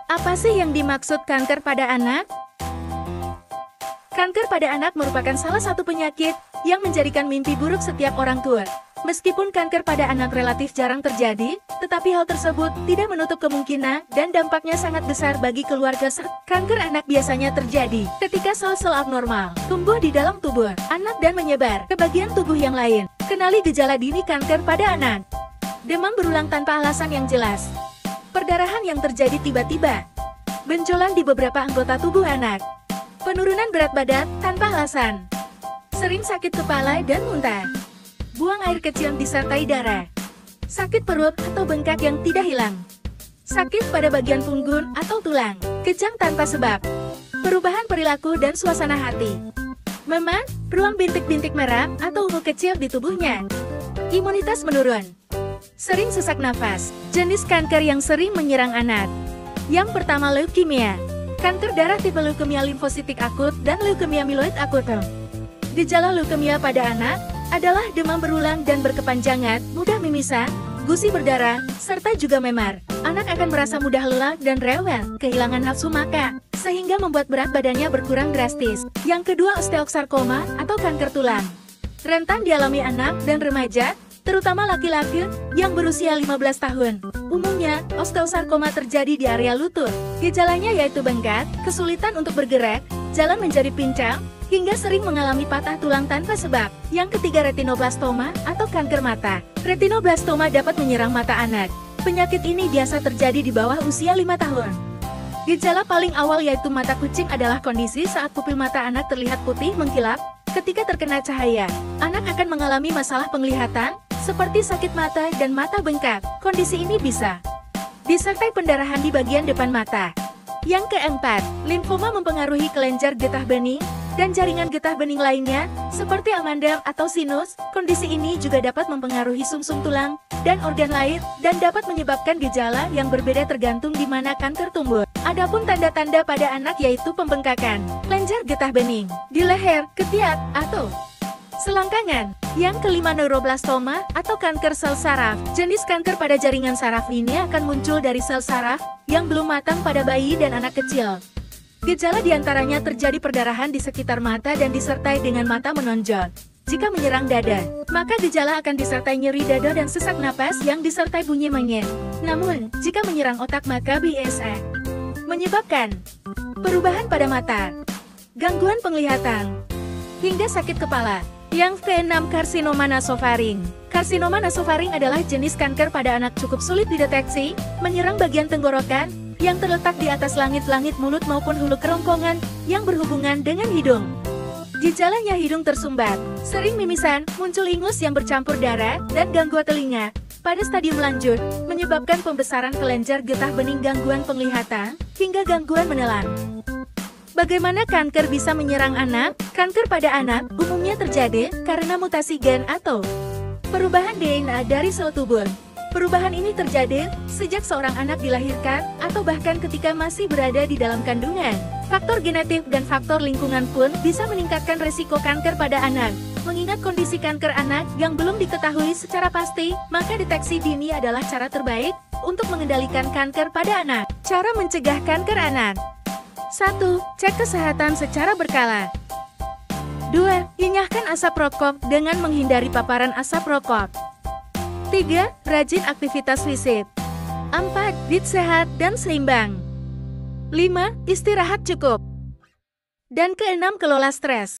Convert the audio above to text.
Apa sih yang dimaksud kanker pada anak? Kanker pada anak merupakan salah satu penyakit yang menjadikan mimpi buruk setiap orang tua. Meskipun kanker pada anak relatif jarang terjadi, tetapi hal tersebut tidak menutup kemungkinan dan dampaknya sangat besar bagi keluarga. Kanker anak biasanya terjadi ketika sel-sel abnormal tumbuh di dalam tubuh anak dan menyebar ke bagian tubuh yang lain. Kenali gejala dini kanker pada anak. Demam berulang tanpa alasan yang jelas. Perdarahan yang terjadi tiba-tiba. Benjolan di beberapa anggota tubuh anak. Penurunan berat badan tanpa alasan. Sering sakit kepala dan muntah. Buang air kecil disertai darah. Sakit perut atau bengkak yang tidak hilang. Sakit pada bagian punggung atau tulang. Kejang tanpa sebab. Perubahan perilaku dan suasana hati. Memar, ruang bintik-bintik merah atau ungu kecil di tubuhnya. Imunitas menurun. Sering sesak nafas. Jenis kanker yang sering menyerang anak. Yang pertama, leukemia. Kanker darah tipe leukemia limfositik akut dan leukemia mieloid akut. Gejala leukemia pada anak adalah demam berulang dan berkepanjangan, mudah mimisan, gusi berdarah, serta juga memar. Anak akan merasa mudah lelah dan rewel, kehilangan nafsu makan, sehingga membuat berat badannya berkurang drastis. Yang kedua, osteosarkoma atau kanker tulang. Rentan dialami anak dan remaja, terutama laki-laki yang berusia 15 tahun. Umumnya, osteosarkoma terjadi di area lutut. Gejalanya yaitu bengkak, kesulitan untuk bergerak, jalan menjadi pincang, hingga sering mengalami patah tulang tanpa sebab. Yang ketiga, retinoblastoma atau kanker mata. Retinoblastoma dapat menyerang mata anak. Penyakit ini biasa terjadi di bawah usia 5 tahun. Gejala paling awal yaitu mata kucing adalah kondisi saat pupil mata anak terlihat putih mengkilap ketika terkena cahaya. Anak akan mengalami masalah penglihatan, seperti sakit mata dan mata bengkak. Kondisi ini bisa disertai pendarahan di bagian depan mata. Yang keempat, limfoma mempengaruhi kelenjar getah bening dan jaringan getah bening lainnya, seperti amandel atau sinus. Kondisi ini juga dapat mempengaruhi sumsum tulang dan organ lain, dan dapat menyebabkan gejala yang berbeda tergantung di mana kanker tumbuh. Adapun tanda-tanda pada anak yaitu pembengkakan kelenjar getah bening di leher, ketiak, atau selangkangan. Yang kelima, neuroblastoma atau kanker sel saraf. Jenis kanker pada jaringan saraf ini akan muncul dari sel saraf yang belum matang pada bayi dan anak kecil. Gejala diantaranya terjadi perdarahan di sekitar mata dan disertai dengan mata menonjol. Jika menyerang dada, maka gejala akan disertai nyeri dada dan sesak napas yang disertai bunyi monyet. Namun, jika menyerang otak maka bisa menyebabkan perubahan pada mata, gangguan penglihatan, hingga sakit kepala. Yang keenam, karsinoma nasofaring. Karsinoma nasofaring adalah jenis kanker pada anak cukup sulit dideteksi, menyerang bagian tenggorokan yang terletak di atas langit-langit mulut maupun hulu kerongkongan yang berhubungan dengan hidung. Gejalanya hidung tersumbat, sering mimisan, muncul ingus yang bercampur darah, dan gangguan telinga. Pada stadium lanjut, menyebabkan pembesaran kelenjar getah bening, gangguan penglihatan, hingga gangguan menelan. Bagaimana kanker bisa menyerang anak? Kanker pada anak umumnya terjadi karena mutasi gen atau perubahan DNA dari sel tubuh. Perubahan ini terjadi sejak seorang anak dilahirkan atau bahkan ketika masih berada di dalam kandungan. Faktor genetik dan faktor lingkungan pun bisa meningkatkan resiko kanker pada anak. Mengingat kondisi kanker anak yang belum diketahui secara pasti, maka deteksi dini adalah cara terbaik untuk mengendalikan kanker pada anak. Cara mencegah kanker anak. 1. Cek kesehatan secara berkala. 2. Enyahkan asap rokok dengan menghindari paparan asap rokok. 3. Rajin aktivitas fisik. 4. Diet sehat dan seimbang. 5. Istirahat cukup. Dan keenam, kelola stres.